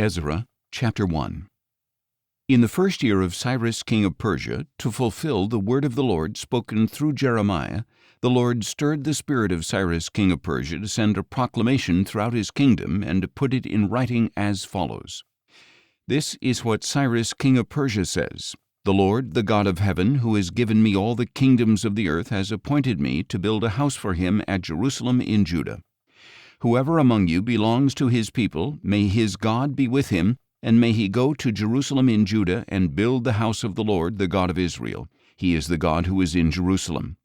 Ezra chapter 1. In the first year of Cyrus king of Persia, to fulfill the word of the Lord spoken through Jeremiah, the Lord stirred the spirit of Cyrus king of Persia to send a proclamation throughout his kingdom and to put it in writing as follows. This is what Cyrus king of Persia says. The Lord, the God of heaven, who has given me all the kingdoms of the earth, has appointed me to build a house for him at Jerusalem in Judah. Whoever among you belongs to his people, may his God be with him, and may he go to Jerusalem in Judah and build the house of the Lord, the God of Israel. He is the God who is in Jerusalem.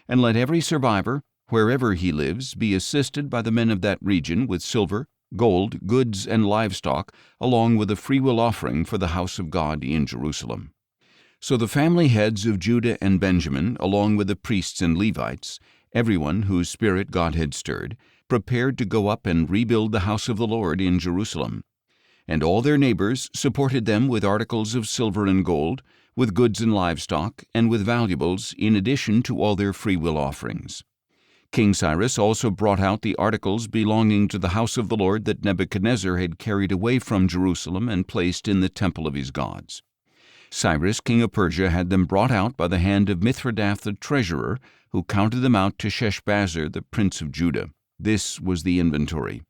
And let every survivor, wherever he lives, be assisted by the men of that region with silver, gold, goods, and livestock, along with a freewill offering for the house of God in Jerusalem. So the family heads of Judah and Benjamin, along with the priests and Levites, everyone whose spirit God had stirred, prepared to go up and rebuild the house of the Lord in Jerusalem. And all their neighbors supported them with articles of silver and gold, with goods and livestock, and with valuables, in addition to all their freewill offerings. King Cyrus also brought out the articles belonging to the house of the Lord that Nebuchadnezzar had carried away from Jerusalem and placed in the temple of his gods. Cyrus king of Persia had them brought out by the hand of Mithredath the treasurer, who counted them out to Sheshbazzar the prince of Judah. This was the inventory: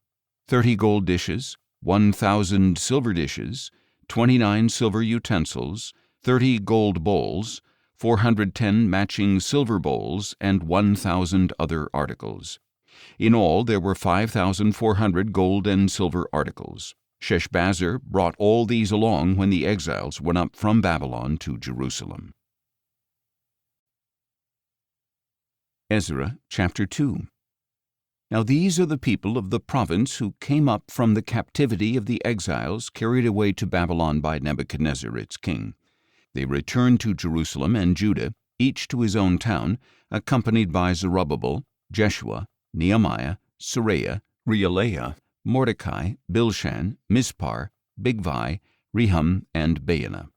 30 gold dishes, 1,000 silver dishes, 29 silver utensils, 30 gold bowls, 410 matching silver bowls, and 1,000 other articles. In all there were 5,400 gold and silver articles. Sheshbazzar brought all these along when the exiles went up from Babylon to Jerusalem. Ezra chapter 2. Now these are the people of the province who came up from the captivity of the exiles carried away to Babylon by Nebuchadnezzar its king. They returned to Jerusalem and Judah, each to his own town, accompanied by Zerubbabel, Jeshua, Nehemiah, Seraiah, Reelaiah, Mordecai, Bilshan, Mispar, Bigvai, Rehum, and Baanah.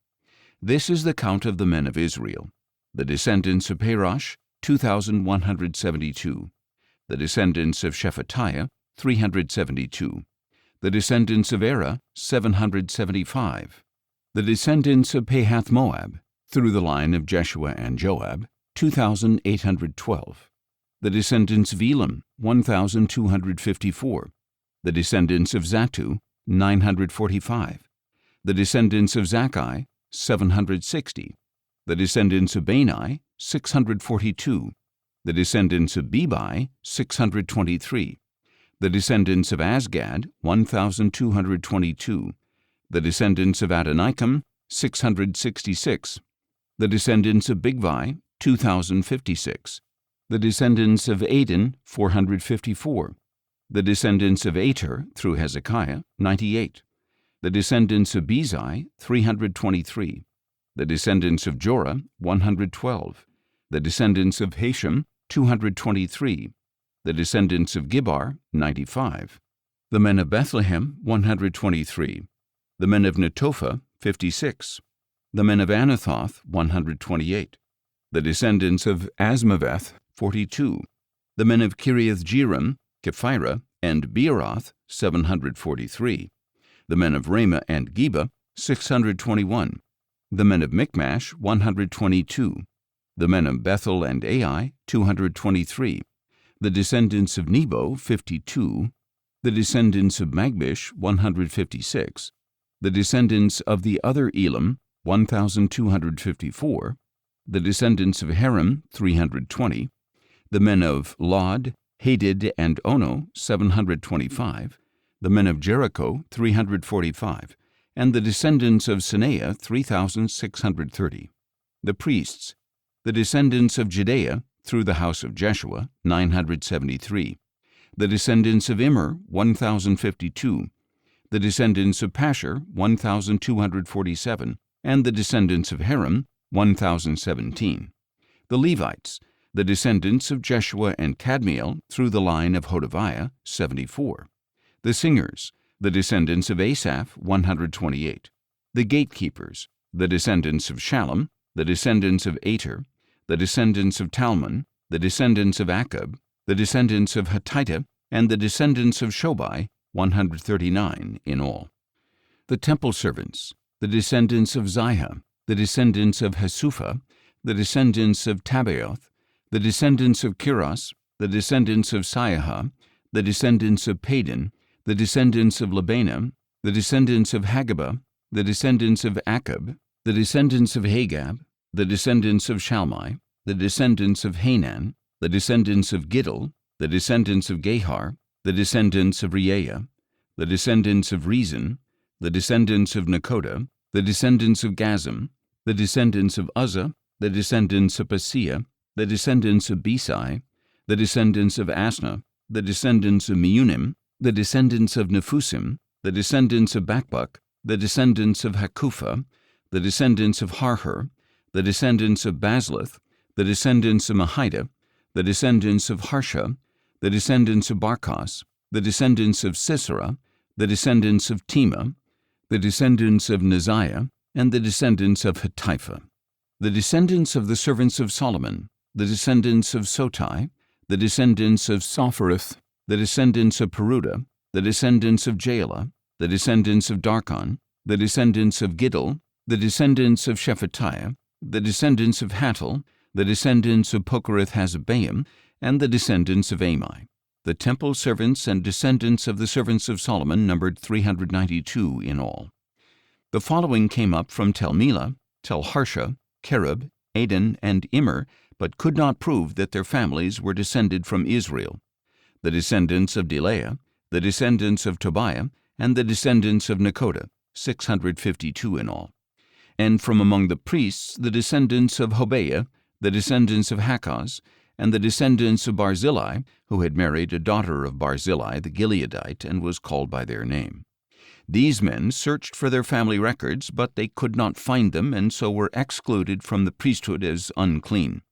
This is the count of the men of Israel. The descendants of Parosh, 2,172. The descendants of Shephatiah, 372. The descendants of Era, 775. The descendants of Pahath-Moab, through the line of Jeshua and Joab, 2,812. The descendants of Elam, 1,254. The descendants of Zattu, 945. The descendants of Zakkai, 760. The descendants of Bani, 642. The descendants of Bebai, 623. The descendants of Azgad, 1,222. The descendants of Adonikam, 666. The descendants of Bigvai, 2,056. The descendants of Adin, 454. The descendants of Ater, through Hezekiah, 98. The descendants of Bezai, 323. The descendants of Jorah, 112. The descendants of Hashem, 223. The descendants of Gibbar, 95. The men of Bethlehem, 123. The men of Netophah, 56. The men of Anathoth, 128. The descendants of Asmaveth, 42. The men of Kiriath-Jearim, Kephirah, and Beeroth, 743. The men of Ramah and Geba, 621. The men of Michmash, 122. The men of Bethel and Ai, 223. The descendants of Nebo, 52. The descendants of Magbish, 156. The descendants of the other Elam, 1,254. The descendants of Harim, 320. The men of Lod, Hadid, and Ono, 725. The men of Jericho, 345. And the descendants of Sineah, 3,630. The priests, the descendants of Judea, through the house of Jeshua, 973. The descendants of Immer, 1,052. The descendants of Pashur, 1,247. And the descendants of Harim, 1,017. The Levites, the descendants of Jeshua and Kadmiel, through the line of Hodaviah, 74. The singers, the descendants of Asaph, 128. The gatekeepers, the descendants of Shallum, the descendants of Ater, the descendants of Talmon, the descendants of Akab, the descendants of Hatita, and the descendants of Shobai, 139 in all. The temple servants, the descendants of Ziha, the descendants of Hasupha, the descendants of Tabaoth, the descendants of Kiros, the descendants of Siaha, the descendants of Padon, the descendants of Labana, the descendants of Hagabah, the descendants of Akab, the descendants of Hagab, the descendants of Shalmai, the descendants of Hanan, the descendants of Giddel, the descendants of Gahar, the descendants of Reaiah, the descendants of Rezin, the descendants of Nekoda, the descendants of Gazam, the descendants of Uzzah, the descendants of Paseah, the descendants of Besai, the descendants of Asna, the descendants of Meunim, the descendants of Nephusim, the descendants of Bakbuk, the descendants of Hakupha, the descendants of Harhur, the descendants of Bazluth, the descendants of Mahida, the descendants of Harsha, the descendants of Barkos, the descendants of Sisera, the descendants of Tema, the descendants of Neziah, and the descendants of Hatipha. The descendants of the servants of Solomon, the descendants of Sotai, the descendants of Sophereth, the descendants of Peruda, the descendants of Jaela, the descendants of Darkon, the descendants of Giddel, the descendants of Shephatiah, the descendants of Hattil, the descendants of Pokereth-Hazzebaim, and the descendants of Amai. The temple servants and descendants of the servants of Solomon numbered 392 in all. The following came up from Tel Melah, Tel Harsha, Kerub, Aden, and Immer, but could not prove that their families were descended from Israel. The descendants of Delaiah, the descendants of Tobiah, and the descendants of Nekoda, 652 in all. And from among the priests, the descendants of Hobaiah, the descendants of Hakkoz, and the descendants of Barzillai, who had married a daughter of Barzillai the Gileadite and was called by their name. These men searched for their family records, but they could not find them, and so were excluded from the priesthood as unclean.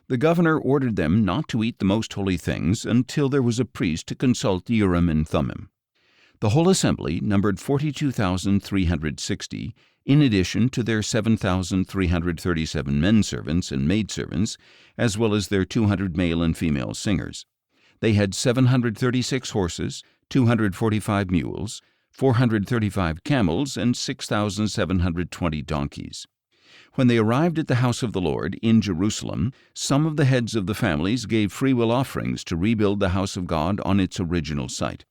The governor ordered them not to eat the most holy things until there was a priest to consult Urim and Thummim. The whole assembly numbered 42,360, in addition to their 7,337 men-servants and maidservants, as well as their 200 male and female singers. They had 736 horses, 245 mules, 435 camels, and 6,720 donkeys. When they arrived at the house of the Lord in Jerusalem, some of the heads of the families gave freewill offerings to rebuild the house of God on its original site.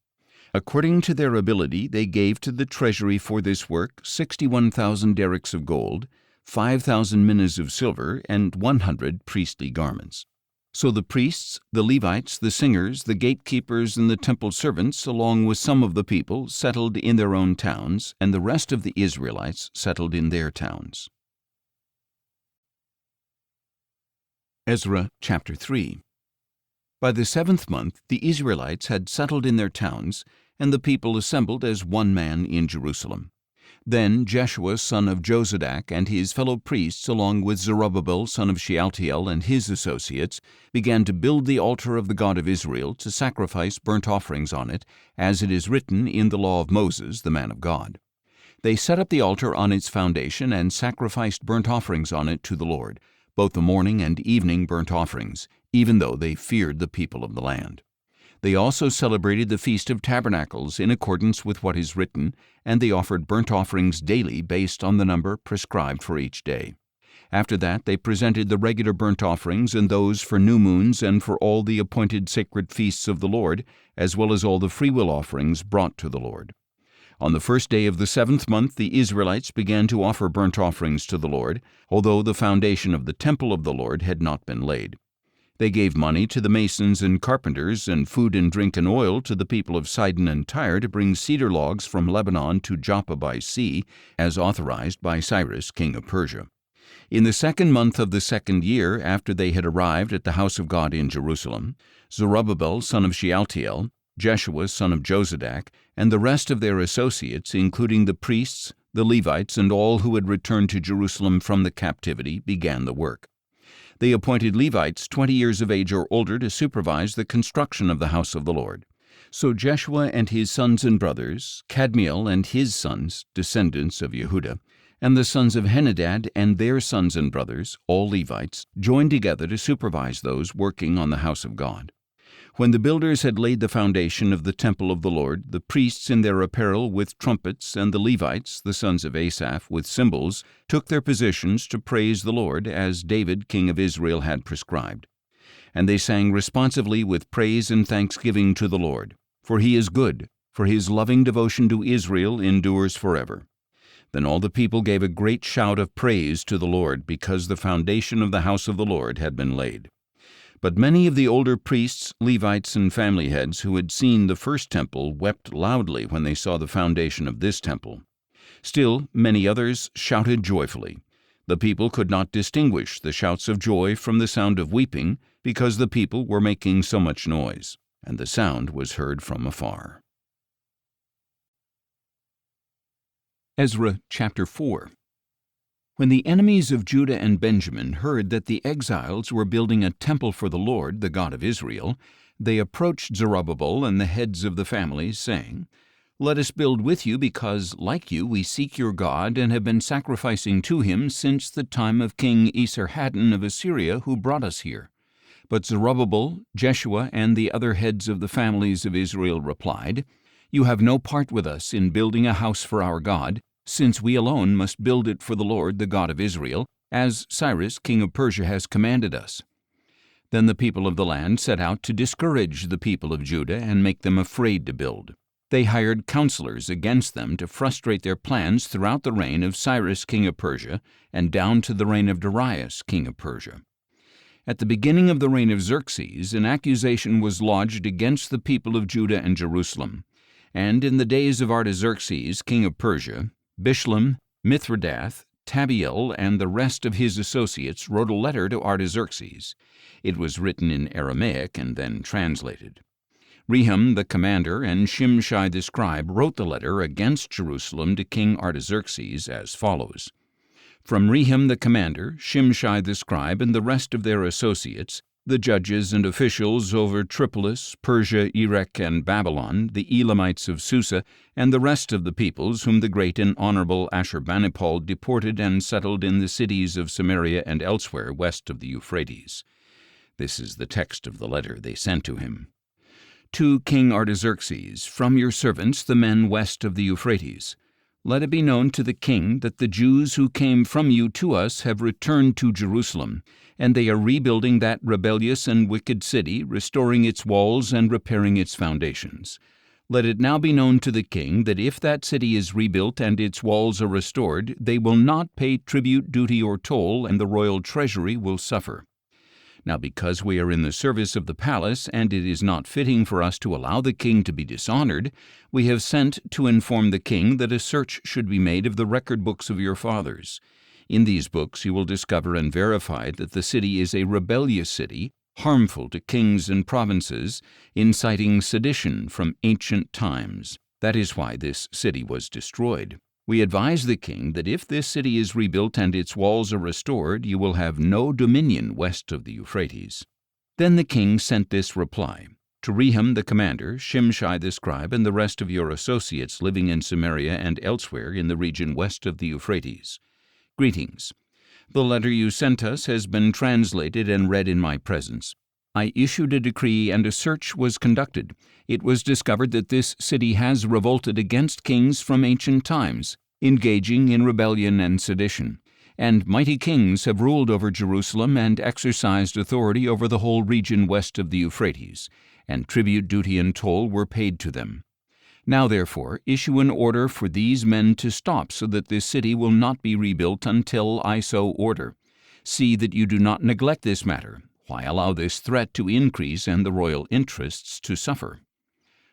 According to their ability, they gave to the treasury for this work 61,000 derricks of gold, 5,000 minas of silver, and 100 priestly garments. So the priests, the Levites, the singers, the gatekeepers, and the temple servants, along with some of the people, settled in their own towns, and the rest of the Israelites settled in their towns. Ezra chapter 3. By the 7th month the Israelites had settled in their towns, and the people assembled as one man in Jerusalem. Then Jeshua son of Jozadak and his fellow priests, along with Zerubbabel son of Shealtiel and his associates, began to build the altar of the God of Israel to sacrifice burnt offerings on it, as it is written in the law of Moses, the man of God. They set up the altar on its foundation and sacrificed burnt offerings on it to the Lord, both the morning and evening burnt offerings, even though they feared the people of the land. They also celebrated the Feast of Tabernacles in accordance with what is written, and they offered burnt offerings daily based on the number prescribed for each day. After that they presented the regular burnt offerings and those for new moons and for all the appointed sacred feasts of the Lord, as well as all the freewill offerings brought to the Lord. On the first day of the 7th month the Israelites began to offer burnt offerings to the Lord, although the foundation of the temple of the Lord had not been laid. They gave money to the masons and carpenters, and food and drink and oil to the people of Sidon and Tyre to bring cedar logs from Lebanon to Joppa by sea, as authorized by Cyrus, king of Persia. In the 2nd month of the 2nd year after they had arrived at the house of God in Jerusalem, Zerubbabel son of Shealtiel, Jeshua son of Jozadak, and the rest of their associates, including the priests, the Levites, and all who had returned to Jerusalem from the captivity, began the work. They appointed Levites 20 years of age or older to supervise the construction of the house of the Lord. So Jeshua and his sons and brothers, Kadmiel and his sons, descendants of Yehuda, and the sons of Henadad and their sons and brothers, all Levites, joined together to supervise those working on the house of God. When the builders had laid the foundation of the temple of the Lord, the priests in their apparel with trumpets, and the Levites, the sons of Asaph, with cymbals, took their positions to praise the Lord, as David, king of Israel, had prescribed. And they sang responsively with praise and thanksgiving to the Lord. For he is good, for his loving devotion to Israel endures forever. Then all the people gave a great shout of praise to the Lord, because the foundation of the house of the Lord had been laid. But many of the older priests, Levites, and family heads who had seen the first temple wept loudly when they saw the foundation of this temple. Still, many others shouted joyfully. The people could not distinguish the shouts of joy from the sound of weeping, because the people were making so much noise, and the sound was heard from afar. Ezra chapter 4. When the enemies of Judah and Benjamin heard that the exiles were building a temple for the Lord, the God of Israel, they approached Zerubbabel and the heads of the families, saying, "Let us build with you, because, like you, we seek your God and have been sacrificing to him since the time of King Esarhaddon of Assyria, who brought us here." But Zerubbabel, Jeshua, and the other heads of the families of Israel replied, "You have no part with us in building a house for our God, since we alone must build it for the Lord, the God of Israel, as Cyrus, king of Persia, has commanded us." Then the people of the land set out to discourage the people of Judah and make them afraid to build. They hired counselors against them to frustrate their plans throughout the reign of Cyrus, king of Persia, and down to the reign of Darius, king of Persia. At the beginning of the reign of Xerxes, an accusation was lodged against the people of Judah and Jerusalem. And in the days of Artaxerxes, king of Persia, Bishlam, Mithredath, Tabiel, and the rest of his associates wrote a letter to Artaxerxes. It was written in Aramaic and then translated. Rehum the commander and Shimshai the scribe wrote the letter against Jerusalem to King Artaxerxes as follows. From Rehum the commander, Shimshai the scribe, and the rest of their associates, the judges and officials over Tripolis, Persia, Erech, and Babylon, the Elamites of Susa, and the rest of the peoples whom the great and honorable Ashurbanipal deported and settled in the cities of Samaria and elsewhere west of the Euphrates. This is the text of the letter they sent to him. To King Artaxerxes, from your servants, the men west of the Euphrates. Let it be known to the king that the Jews who came from you to us have returned to Jerusalem, and they are rebuilding that rebellious and wicked city, restoring its walls and repairing its foundations. Let it now be known to the king that if that city is rebuilt and its walls are restored, they will not pay tribute, duty, or toll, and the royal treasury will suffer. Now because we are in the service of the palace, and it is not fitting for us to allow the king to be dishonored, we have sent to inform the king that a search should be made of the record books of your fathers. In these books you will discover and verify that the city is a rebellious city, harmful to kings and provinces, inciting sedition from ancient times. That is why this city was destroyed. We advise the king that if this city is rebuilt and its walls are restored, you will have no dominion west of the Euphrates. Then the king sent this reply. To Rehum the commander, Shimshai the scribe, and the rest of your associates living in Samaria and elsewhere in the region west of the Euphrates. Greetings. The letter you sent us has been translated and read in my presence. I issued a decree and a search was conducted. It was discovered that this city has revolted against kings from ancient times, engaging in rebellion and sedition. And mighty kings have ruled over Jerusalem and exercised authority over the whole region west of the Euphrates, and tribute, duty, and toll were paid to them. Now, therefore, issue an order for these men to stop so that this city will not be rebuilt until I so order. See that you do not neglect this matter. Why allow this threat to increase and the royal interests to suffer?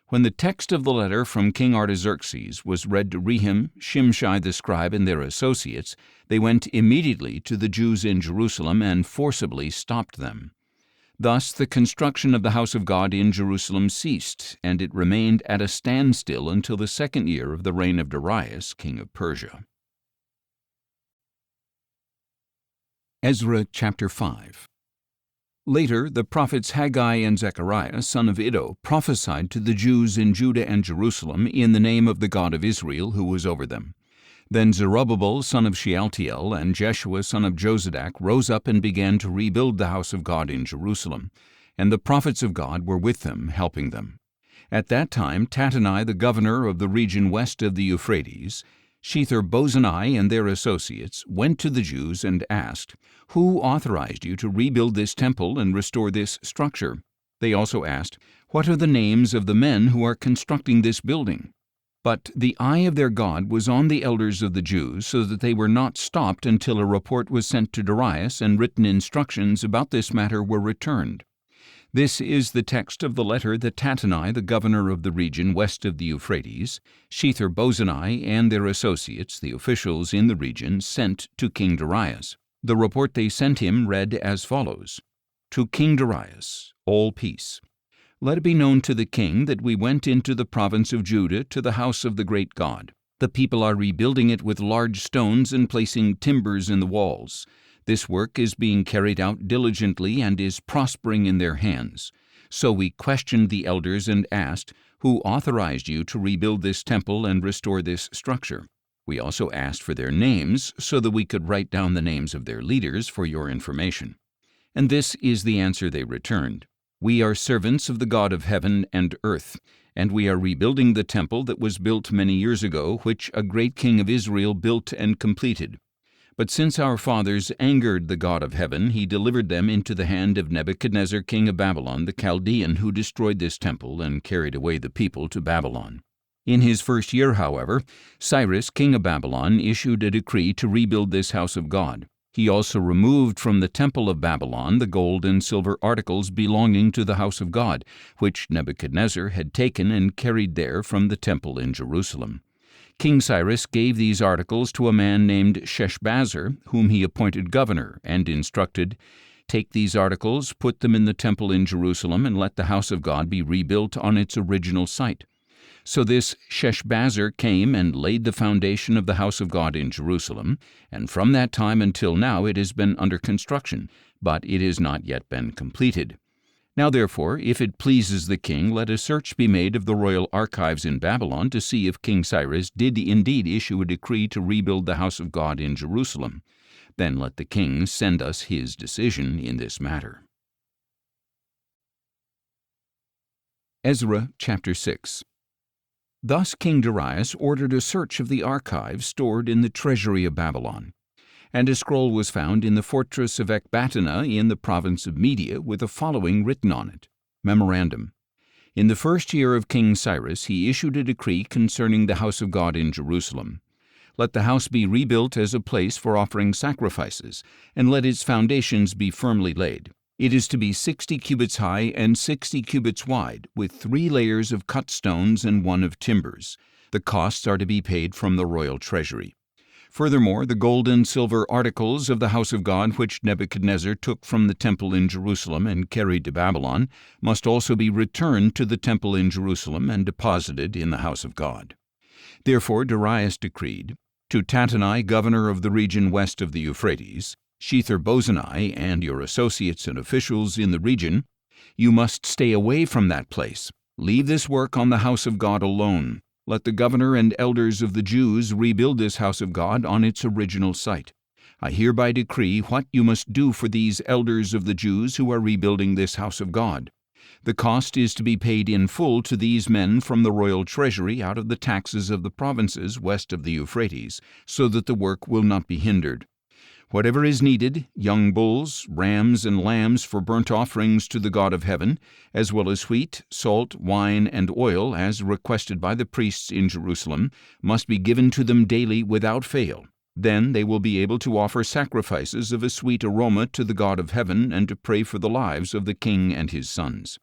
When the text of the letter from King Artaxerxes was read to Rehum, Shimshai the scribe, and their associates, they went immediately to the Jews in Jerusalem and forcibly stopped them. Thus the construction of the house of God in Jerusalem ceased, and it remained at a standstill until the second year of the reign of Darius, king of Persia. Ezra chapter 5. Later, the prophets Haggai and Zechariah, son of Iddo, prophesied to the Jews in Judah and Jerusalem in the name of the God of Israel who was over them. Then Zerubbabel, son of Shealtiel, and Jeshua, son of Jozadak, rose up and began to rebuild the house of God in Jerusalem. and the prophets of God were with them, helping them. At that time Tattenai, the governor of the region west of the Euphrates, Shethar-bozenai and their associates, went to the Jews and asked, "Who authorized you to rebuild this temple and restore this structure?" They also asked, "What are the names of the men who are constructing this building?" But the eye of their God was on the elders of the Jews, so that they were not stopped until a report was sent to Darius and written instructions about this matter were returned. This is the text of the letter that Tattenai, the governor of the region west of the Euphrates, Shethar-bozenai and their associates, the officials in the region, sent to King Darius. The report they sent him read as follows: To King Darius, all peace. Let it be known to the king that we went into the province of Judah to the house of the great God. The people are rebuilding it with large stones and placing timbers in the walls. This work is being carried out diligently and is prospering in their hands. So we questioned the elders and asked, "Who authorized you to rebuild this temple and restore this structure?" We also asked for their names so that we could write down the names of their leaders for your information. And this is the answer they returned: We are servants of the God of heaven and earth, and we are rebuilding the temple that was built many years ago, which a great king of Israel built and completed. But since our fathers angered the God of heaven, he delivered them into the hand of Nebuchadnezzar king of Babylon, the Chaldean, who destroyed this temple and carried away the people to Babylon. In his first year, however, Cyrus king of Babylon issued a decree to rebuild this house of God. He also removed from the temple of Babylon the gold and silver articles belonging to the house of God, which Nebuchadnezzar had taken and carried there from the temple in Jerusalem. King Cyrus gave these articles to a man named Sheshbazzar, whom he appointed governor, and instructed, "Take these articles, put them in the temple in Jerusalem, and let the house of God be rebuilt on its original site." So this Sheshbazzar came and laid the foundation of the house of God in Jerusalem, and from that time until now it has been under construction, but it has not yet been completed. Now therefore, if it pleases the king, let a search be made of the royal archives in Babylon to see if King Cyrus did indeed issue a decree to rebuild the house of God in Jerusalem. Then let the king send us his decision in this matter. Ezra chapter 6. Thus King Darius ordered a search of the archives stored in the treasury of Babylon. And a scroll was found in the fortress of Ecbatana in the province of Media, with the following written on it: Memorandum. In the first year of King Cyrus he issued a decree concerning the house of God in Jerusalem. Let the house be rebuilt as a place for offering sacrifices, and let its foundations be firmly laid. It is to be 60 cubits high and 60 cubits wide, with 3 layers of cut stones and 1 of timbers. The costs are to be paid from the royal treasury. Furthermore, the gold and silver articles of the house of God which Nebuchadnezzar took from the temple in Jerusalem and carried to Babylon must also be returned to the temple in Jerusalem and deposited in the house of God. Therefore Darius decreed, to Tattenai, governor of the region west of the Euphrates, Shethar-bozenai and your associates and officials in the region, you must stay away from that place. Leave this work on the house of God alone. Let the governor and elders of the Jews rebuild this house of God on its original site. I hereby decree what you must do for these elders of the Jews who are rebuilding this house of God. The cost is to be paid in full to these men from the royal treasury out of the taxes of the provinces west of the Euphrates, so that the work will not be hindered. Whatever is needed, young bulls, rams, and lambs for burnt offerings to the God of heaven, as well as wheat, salt, wine, and oil, as requested by the priests in Jerusalem, must be given to them daily without fail. Then they will be able to offer sacrifices of a sweet aroma to the God of heaven and to pray for the lives of the king and his sons.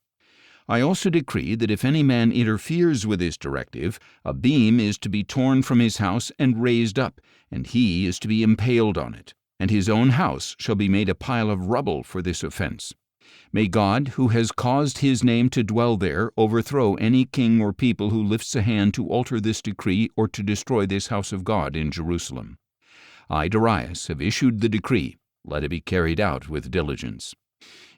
I also decree that if any man interferes with this directive, a beam is to be torn from his house and raised up, and he is to be impaled on it, and his own house shall be made a pile of rubble for this offense. May God, who has caused his name to dwell there, overthrow any king or people who lifts a hand to alter this decree or to destroy this house of God in Jerusalem. I, Darius, have issued the decree. Let it be carried out with diligence.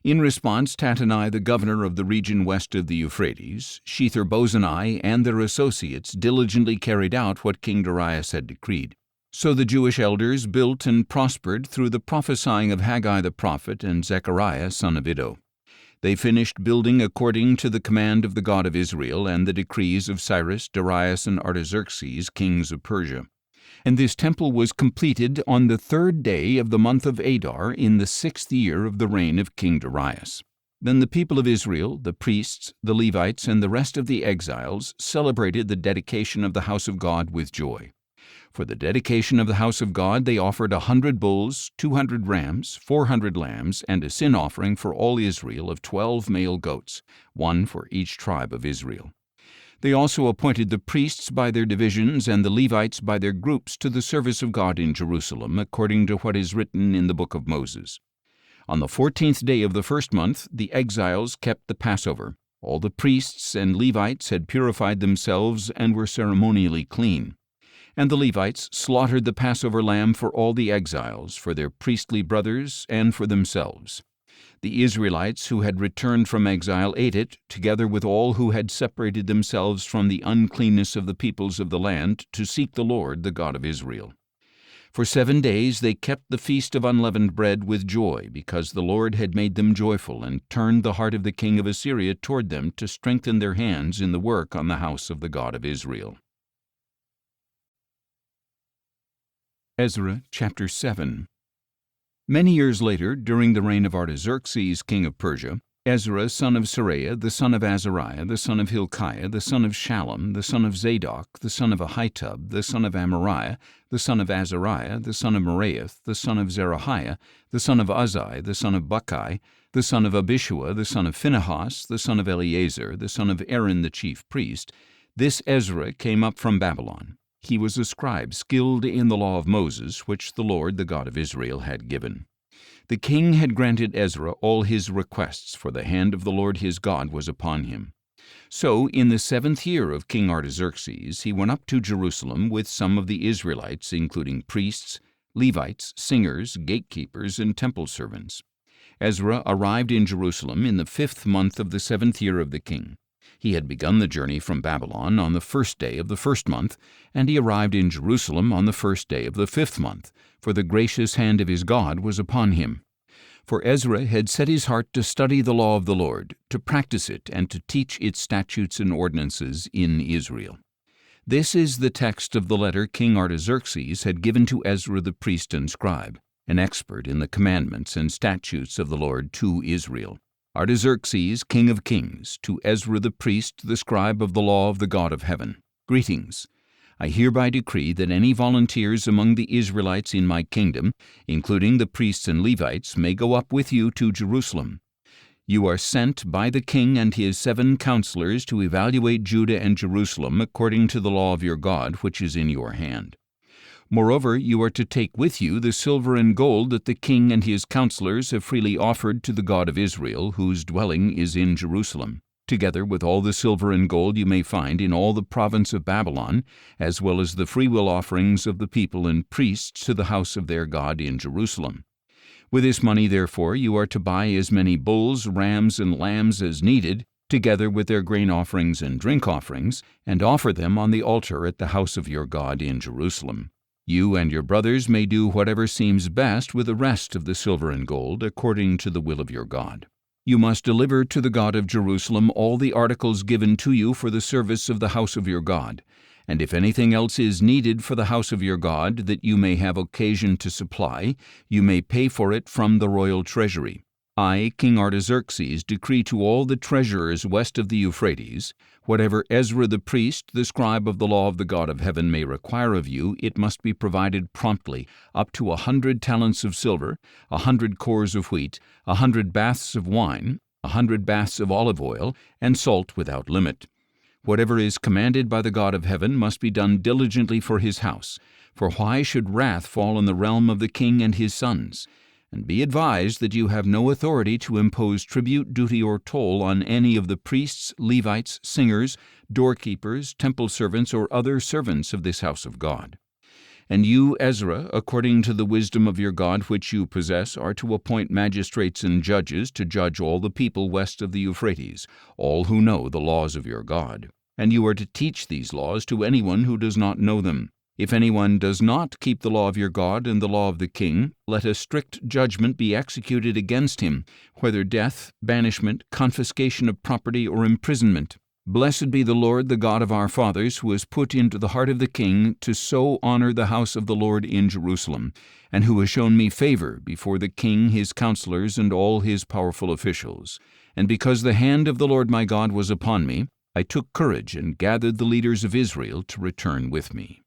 In response, Tattenai, the governor of the region west of the Euphrates, Shethar-bozenai and their associates diligently carried out what King Darius had decreed. So the Jewish elders built and prospered through the prophesying of Haggai the prophet and Zechariah son of Iddo. They finished building according to the command of the God of Israel and the decrees of Cyrus, Darius, and Artaxerxes, kings of Persia. And this temple was completed on the 3rd day of the month of Adar in the 6th year of the reign of King Darius. Then the people of Israel, the priests, the Levites, and the rest of the exiles celebrated the dedication of the house of God with joy. For the dedication of the house of God they offered 100 bulls, 200 rams, 400 lambs, and a sin offering for all Israel of 12 male goats, one for each tribe of Israel. They also appointed the priests by their divisions and the Levites by their groups to the service of God in Jerusalem, according to what is written in the book of Moses. On the 14th day of the 1st month, the exiles kept the Passover. All the priests and Levites had purified themselves and were ceremonially clean. And the Levites slaughtered the Passover lamb for all the exiles, for their priestly brothers, and for themselves. The Israelites who had returned from exile ate it, together with all who had separated themselves from the uncleanness of the peoples of the land, to seek the Lord, the God of Israel. For 7 days they kept the feast of unleavened bread with joy, because the Lord had made them joyful, and turned the heart of the king of Assyria toward them to strengthen their hands in the work on the house of the God of Israel. Ezra chapter 7. Many years later, during the reign of Artaxerxes, king of Persia, Ezra, son of Seraiah, the son of Azariah, the son of Hilkiah, the son of Shallum, the son of Zadok, the son of Ahitub, the son of Amariah, the son of Azariah, the son of Meraioth, the son of Zerahiah, the son of Uzzi, the son of Bucci, the son of Abishua, the son of Phinehas, the son of Eleazar, the son of Aaron the chief priest, this Ezra came up from Babylon. He was a scribe skilled in the law of Moses, which the Lord, the God of Israel, had given. The king had granted Ezra all his requests, for the hand of the Lord his God was upon him. So, in the 7th year of King Artaxerxes, he went up to Jerusalem with some of the Israelites, including priests, Levites, singers, gatekeepers, and temple servants. Ezra arrived in Jerusalem in the 5th month of the 7th year of the king. He had begun the journey from Babylon on the 1st day of the 1st month, and he arrived in Jerusalem on the 1st day of the 5th month, for the gracious hand of his God was upon him. For Ezra had set his heart to study the law of the Lord, to practice it, and to teach its statutes and ordinances in Israel. This is the text of the letter King Artaxerxes had given to Ezra the priest and scribe, an expert in the commandments and statutes of the Lord to Israel. Artaxerxes, king of kings, to Ezra the priest, the scribe of the law of the God of heaven. Greetings. I hereby decree that any volunteers among the Israelites in my kingdom, including the priests and Levites, may go up with you to Jerusalem. You are sent by the king and his 7 counselors to evaluate Judah and Jerusalem according to the law of your God, which is in your hand. Moreover, you are to take with you the silver and gold that the king and his counselors have freely offered to the God of Israel, whose dwelling is in Jerusalem, together with all the silver and gold you may find in all the province of Babylon, as well as the freewill offerings of the people and priests to the house of their God in Jerusalem. With this money, therefore, you are to buy as many bulls, rams, and lambs as needed, together with their grain offerings and drink offerings, and offer them on the altar at the house of your God in Jerusalem. You and your brothers may do whatever seems best with the rest of the silver and gold, according to the will of your God. You must deliver to the God of Jerusalem all the articles given to you for the service of the house of your God, and if anything else is needed for the house of your God that you may have occasion to supply, you may pay for it from the royal treasury. I, King Artaxerxes, decree to all the treasurers west of the Euphrates, whatever Ezra the priest, the scribe of the law of the God of heaven, may require of you, it must be provided promptly, up to 100 talents of silver, 100 cores of wheat, 100 baths of wine, 100 baths of olive oil, and salt without limit. Whatever is commanded by the God of heaven must be done diligently for his house, for why should wrath fall on the realm of the king and his sons? And be advised that you have no authority to impose tribute, duty, or toll on any of the priests, Levites, singers, doorkeepers, temple servants, or other servants of this house of God. And you, Ezra, according to the wisdom of your God which you possess, are to appoint magistrates and judges to judge all the people west of the Euphrates, all who know the laws of your God. And you are to teach these laws to anyone who does not know them. If anyone does not keep the law of your God and the law of the king, let a strict judgment be executed against him, whether death, banishment, confiscation of property, or imprisonment. Blessed be the Lord, the God of our fathers, who has put into the heart of the king to so honor the house of the Lord in Jerusalem, and who has shown me favor before the king, his counselors, and all his powerful officials. And because the hand of the Lord my God was upon me, I took courage and gathered the leaders of Israel to return with me.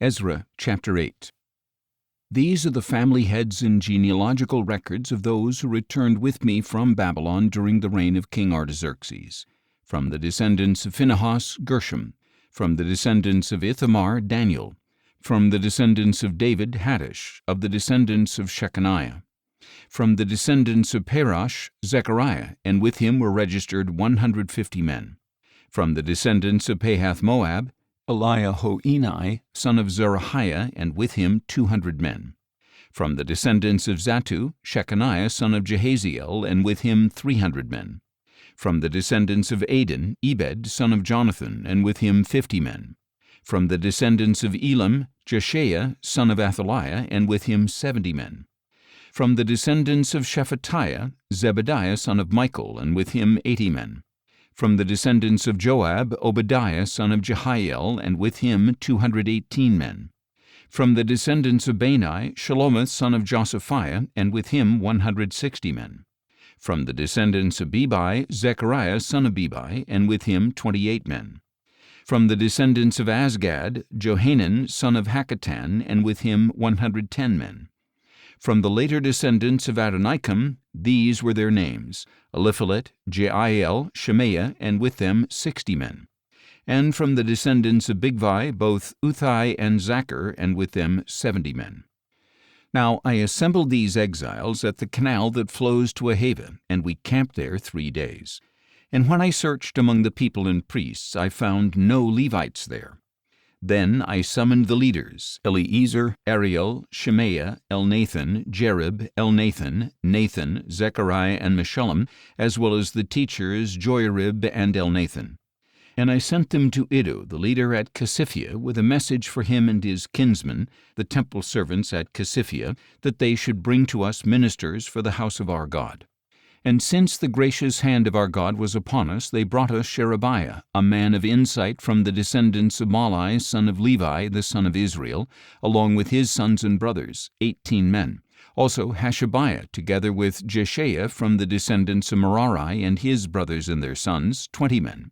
Ezra chapter 8. These are the family heads and genealogical records of those who returned with me from Babylon during the reign of King Artaxerxes. From the descendants of Phinehas, Gershom. From the descendants of Ithamar, Daniel. From the descendants of David, Hattush. Of the descendants of Shechaniah. From the descendants of Parash, Zechariah, and with him were registered 150 men. From the descendants of Pahath-Moab, Eliahoenai, son of Zerahiah, and with him 200 men. From the descendants of Zattu, Shechaniah, son of Jehaziel, and with him 300 men. From the descendants of Adin, Ebed, son of Jonathan, and with him 50 men. From the descendants of Elam, Jeshaiah, son of Athaliah, and with him 70 men. From the descendants of Shephatiah, Zebediah, son of Michael, and with him 80 men. From the descendants of Joab, Obadiah, son of Jehiel, and with him 218 men. From the descendants of Bani, Shelomith, son of Josaphiah, and with him 160 men. From the descendants of Bebai, Zechariah, son of Bebai, and with him 28 men. From the descendants of Azgad, Johanan, son of Hakkatan, and with him 110 men. From the later descendants of Adonikam, these were their names: Eliphalet, Jeiel, Shemaiah, and with them 60 men. And from the descendants of Bigvai, both Uthai and Zachar, and with them 70 men. Now I assembled these exiles at the canal that flows to Ahava, and we camped there 3 days. And when I searched among the people and priests, I found no Levites there. Then I summoned the leaders, Eliezer, Ariel, Shemaiah, Elnathan, Jerib, Elnathan, Nathan, Zechariah, and Meshullam, as well as the teachers Joiarib and Elnathan. And I sent them to Iddo, the leader at Casiphia, with a message for him and his kinsmen, the temple servants at Casiphia, that they should bring to us ministers for the house of our God. And since the gracious hand of our God was upon us, they brought us Sherebiah, a man of insight from the descendants of Malai, son of Levi, the son of Israel, along with his sons and brothers, 18 men. Also Hashabiah, together with Jeshaiah from the descendants of Merari, and his brothers and their sons, 20 men.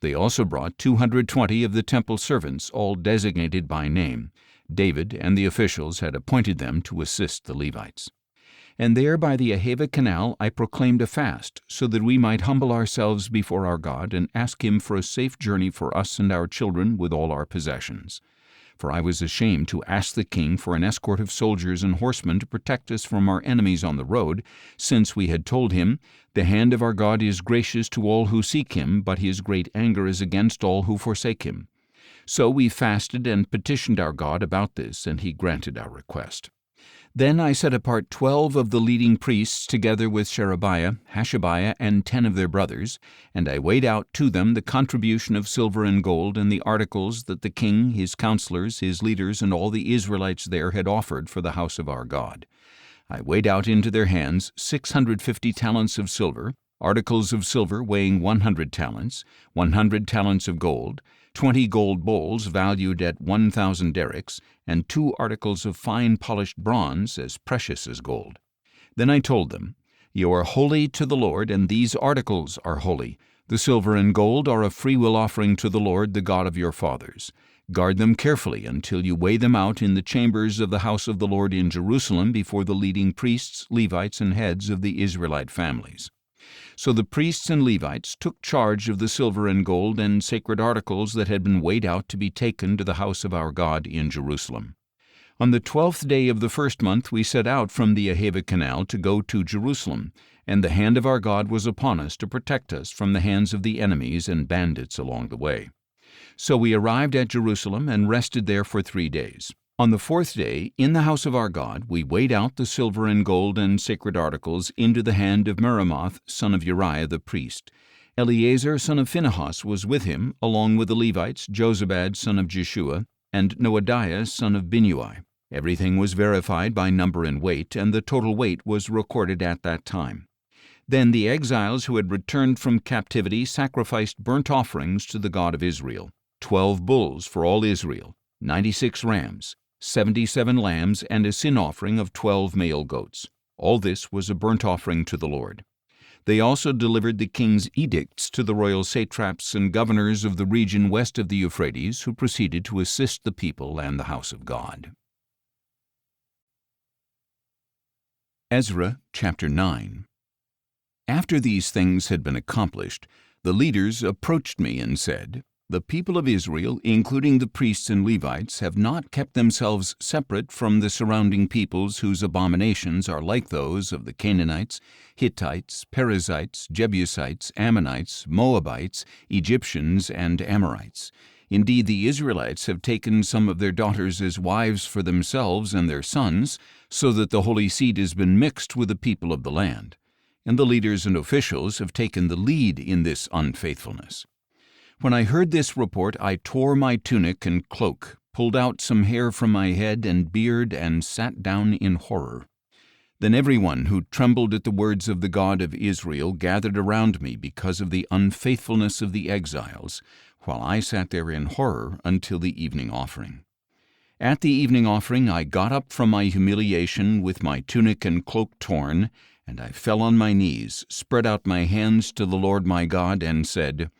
They also brought 220 of the temple servants, all designated by name. David and the officials had appointed them to assist the Levites. And there by the Ahava canal I proclaimed a fast, so that we might humble ourselves before our God and ask him for a safe journey for us and our children with all our possessions. For I was ashamed to ask the king for an escort of soldiers and horsemen to protect us from our enemies on the road, since we had told him, "The hand of our God is gracious to all who seek him, but his great anger is against all who forsake him." So we fasted and petitioned our God about this, and he granted our request. Then I set apart 12 of the leading priests together with Sherebiah, Hashabiah, and 10 of their brothers, and I weighed out to them the contribution of silver and gold and the articles that the king, his counselors, his leaders, and all the Israelites there had offered for the house of our God. I weighed out into their hands 650 talents of silver, articles of silver weighing 100 talents, 100 talents of gold, 20 gold bowls valued at 1,000 darics, and 2 articles of fine polished bronze as precious as gold. Then I told them, "You are holy to the Lord, and these articles are holy. The silver and gold are a freewill offering to the Lord, the God of your fathers. Guard them carefully until you weigh them out in the chambers of the house of the Lord in Jerusalem before the leading priests, Levites, and heads of the Israelite families." So the priests and Levites took charge of the silver and gold and sacred articles that had been weighed out to be taken to the house of our God in Jerusalem. On the 12th day of the first month we set out from the Ahava canal to go to Jerusalem, and the hand of our God was upon us to protect us from the hands of the enemies and bandits along the way. So we arrived at Jerusalem and rested there for 3 days. On the 4th day, in the house of our God, we weighed out the silver and gold and sacred articles into the hand of Meremoth, son of Uriah the priest. Eleazar son of Phinehas was with him, along with the Levites, Jozabad son of Jeshua, and Noadiah son of Binnui. Everything was verified by number and weight, and the total weight was recorded at that time. Then the exiles who had returned from captivity sacrificed burnt offerings to the God of Israel, 12 bulls for all Israel, 96 rams, 77 lambs, and a sin offering of 12 male goats. All this was a burnt offering to the Lord. They also delivered the king's edicts to the royal satraps and governors of the region west of the Euphrates, who proceeded to assist the people and the house of God. Ezra chapter 9. After these things had been accomplished, the leaders approached me and said, "The people of Israel, including the priests and Levites, have not kept themselves separate from the surrounding peoples whose abominations are like those of the Canaanites, Hittites, Perizzites, Jebusites, Ammonites, Moabites, Egyptians, and Amorites. Indeed, the Israelites have taken some of their daughters as wives for themselves and their sons, so that the holy seed has been mixed with the people of the land. And the leaders and officials have taken the lead in this unfaithfulness." When I heard this report, I tore my tunic and cloak, pulled out some hair from my head and beard, and sat down in horror. Then everyone who trembled at the words of the God of Israel gathered around me because of the unfaithfulness of the exiles, while I sat there in horror until the evening offering. At the evening offering I got up from my humiliation with my tunic and cloak torn, and I fell on my knees, spread out my hands to the Lord my God, and said,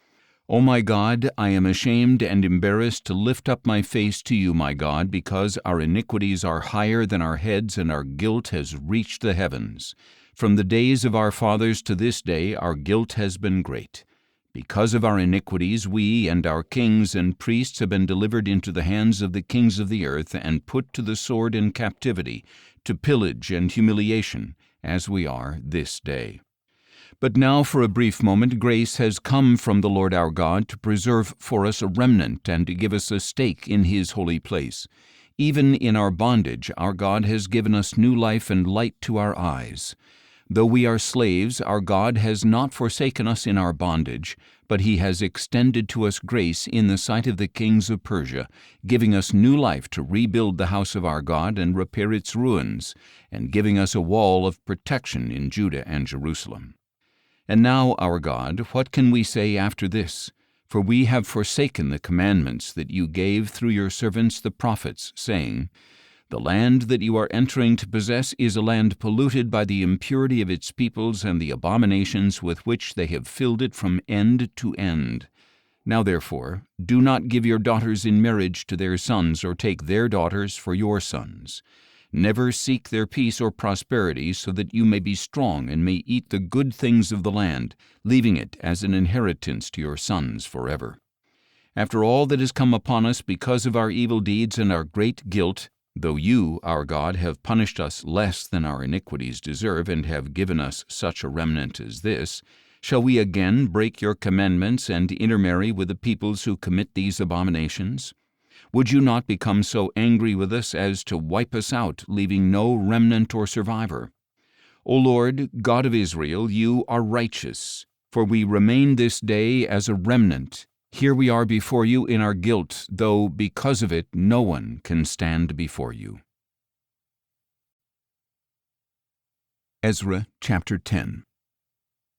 "O my God, I am ashamed and embarrassed to lift up my face to you, my God, because our iniquities are higher than our heads, and our guilt has reached the heavens. From the days of our fathers to this day our guilt has been great. Because of our iniquities, we and our kings and priests have been delivered into the hands of the kings of the earth, and put to the sword in captivity, to pillage and humiliation, as we are this day. But now for a brief moment grace has come from the Lord our God to preserve for us a remnant and to give us a stake in His holy place. Even in our bondage our God has given us new life and light to our eyes. Though we are slaves, our God has not forsaken us in our bondage, but He has extended to us grace in the sight of the kings of Persia, giving us new life to rebuild the house of our God and repair its ruins, and giving us a wall of protection in Judah and Jerusalem. And now, our God, what can we say after this? For we have forsaken the commandments that you gave through your servants the prophets, saying, 'The land that you are entering to possess is a land polluted by the impurity of its peoples and the abominations with which they have filled it from end to end. Now therefore, do not give your daughters in marriage to their sons, or take their daughters for your sons. Never seek their peace or prosperity, so that you may be strong and may eat the good things of the land, leaving it as an inheritance to your sons forever. After all that has come upon us because of our evil deeds and our great guilt, though you, our God, have punished us less than our iniquities deserve, and have given us such a remnant as this, shall we again break your commandments and intermarry with the peoples who commit these abominations? Would you not become so angry with us as to wipe us out, leaving no remnant or survivor? O Lord, God of Israel, you are righteous, for we remain this day as a remnant. Here we are before you in our guilt, though because of it no one can stand before you." Ezra chapter 10.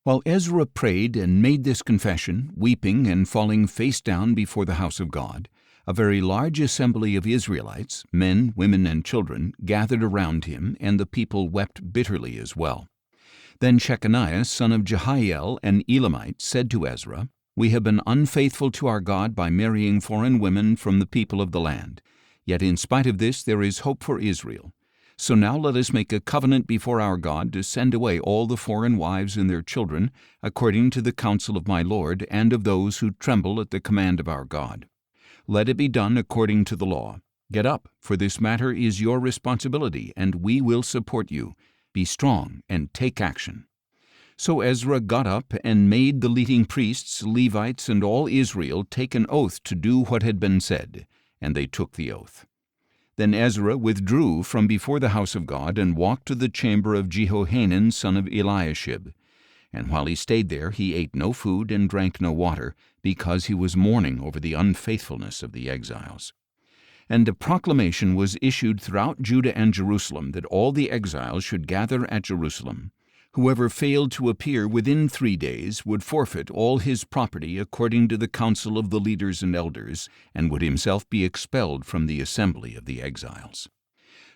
While Ezra prayed and made this confession, weeping and falling face down before the house of God, a very large assembly of Israelites, men, women, and children, gathered around him, and the people wept bitterly as well. Then Shechaniah, son of Jehiel, an Elamite, said to Ezra, "We have been unfaithful to our God by marrying foreign women from the people of the land. Yet in spite of this there is hope for Israel. So now let us make a covenant before our God to send away all the foreign wives and their children, according to the counsel of my Lord and of those who tremble at the command of our God. Let it be done according to the law. Get up, for this matter is your responsibility, and we will support you. Be strong and take action." So Ezra got up and made the leading priests, Levites, and all Israel take an oath to do what had been said, and they took the oath. Then Ezra withdrew from before the house of God and walked to the chamber of Jehohanan son of Eliashib. and while he stayed there he ate no food and drank no water, because he was mourning over the unfaithfulness of the exiles. And a proclamation was issued throughout Judah and Jerusalem that all the exiles should gather at Jerusalem. Whoever failed to appear within 3 days would forfeit all his property according to the counsel of the leaders and elders, and would himself be expelled from the assembly of the exiles.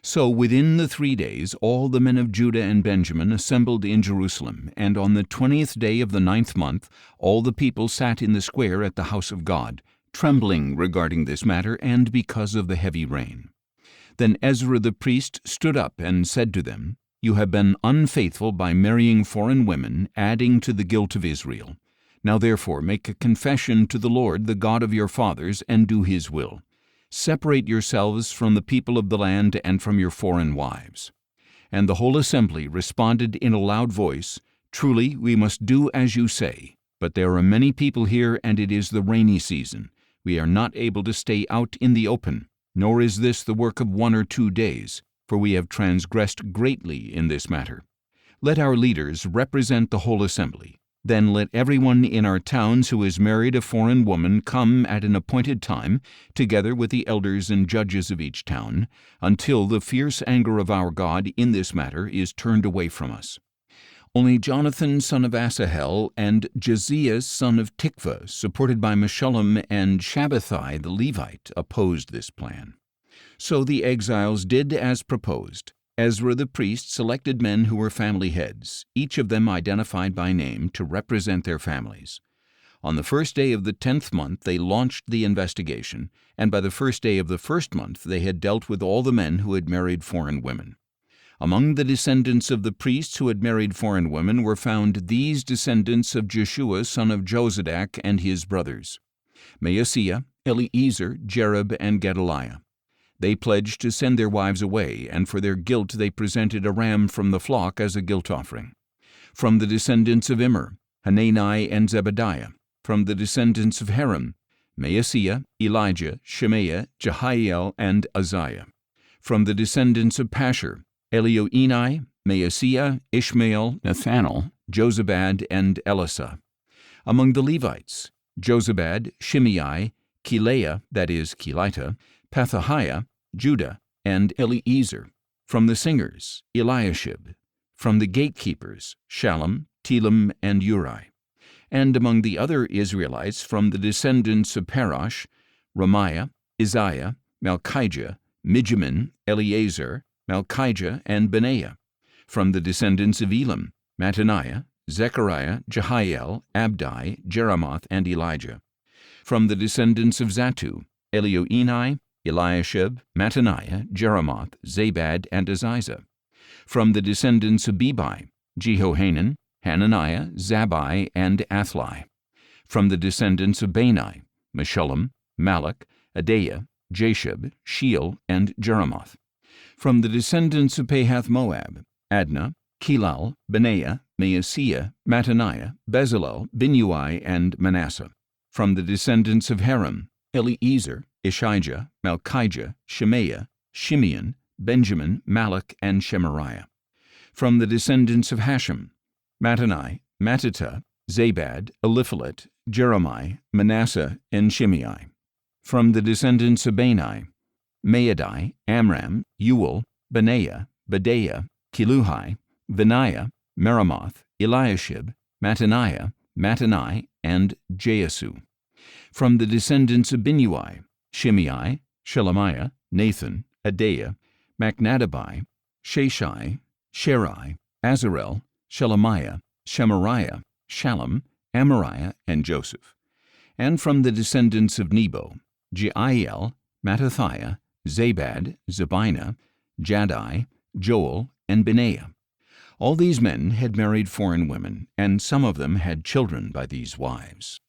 So within the 3 days all the men of Judah and Benjamin assembled in Jerusalem, and on the 20th day of the 9th month all the people sat in the square at the house of God, trembling regarding this matter and because of the heavy rain. Then Ezra the priest stood up and said to them, "You have been unfaithful by marrying foreign women, adding to the guilt of Israel. Now therefore make a confession to the Lord, the God of your fathers, and do his will. Separate yourselves from the people of the land and from your foreign wives." And the whole assembly responded in a loud voice, "Truly we must do as you say. But there are many people here, and it is the rainy season. We are not able to stay out in the open, nor is this the work of 1 or 2 days, for we have transgressed greatly in this matter. Let our leaders represent the whole assembly. Then let everyone in our towns who has married a foreign woman come at an appointed time, together with the elders and judges of each town, until the fierce anger of our God in this matter is turned away from us." Only Jonathan son of Asahel and Josiah son of Tikvah, supported by Meshullam and Shabbathai the Levite, opposed this plan. So the exiles did as proposed. Ezra the priest selected men who were family heads, each of them identified by name, to represent their families. On the first day of the 10th month they launched the investigation, and by the first day of the first month they had dealt with all the men who had married foreign women. Among the descendants of the priests who had married foreign women were found these descendants of Jeshua son of Jozadak and his brothers: Maaseiah, Eliezer, Jerib, and Gedaliah. They pledged to send their wives away, and for their guilt they presented a ram from the flock as a guilt offering. From the descendants of Immer, Hanani and Zebediah. From the descendants of Harim, Maaseiah, Elijah, Shemaiah, Jehiel, and Uzziah. From the descendants of Pashur, Elioenai, Maaseiah, Ishmael, Nathanael, Jozabad, and Elisah. Among the Levites, Jozabad, Shimei, Kelaiah, that is, Kelita, Pethahiah, Judah, and Eliezer. From the singers, Eliashib. From the gatekeepers, Shallum, Telem, and Uri. And among the other Israelites, from the descendants of Parash, Ramiah, Isaiah, Malchijah, Mijamin, Eleazar, Malchijah, and Benaiah. From the descendants of Elam, Mattaniah, Zechariah, Jehiel, Abdi, Jeremoth, and Elijah. From the descendants of Zattu, Elioenai, Eliashib, Mattaniah, Jeremoth, Zabad, and Aziza. From the descendants of Bebai, Jehohanan, Hananiah, Zabbai, and Athli. From the descendants of Bani, Meshullam, Malach, Adaiah, Jashub, Sheel, and Jeremoth. From the descendants of Pahath-Moab, Adnah, Kelal, Benaiah, Maaseiah, Mattaniah, Bezalel, Binnui, and Manasseh. From the descendants of Harim, Eliezer, Ishijah, Malchijah, Shemaiah, Shimeon, Benjamin, Malach, and Shemariah. From the descendants of Hashem, Mattani, Mattitah, Zabad, Eliphalet, Jeremiah, Manasseh, and Shimei. From the descendants of Bani, Maadai, Amram, Uel, Benaiah, Bedaiah, Kiluhi, Benaiah, Meremoth, Eliashib, Mattaniah, Mattani, and Jaasu. From the descendants of Binnui, Shimei, Shelemiah, Nathan, Adaiah, Machnadabai, Sheshai, Sherai, Azarel, Shelemiah, Shemariah, Shallum, Amariah, and Joseph. And from the descendants of Nebo, Jeiel, Mattathiah, Zabad, Zabina, Jaddai, Joel, and Benaiah. All these men had married foreign women, and some of them had children by these wives.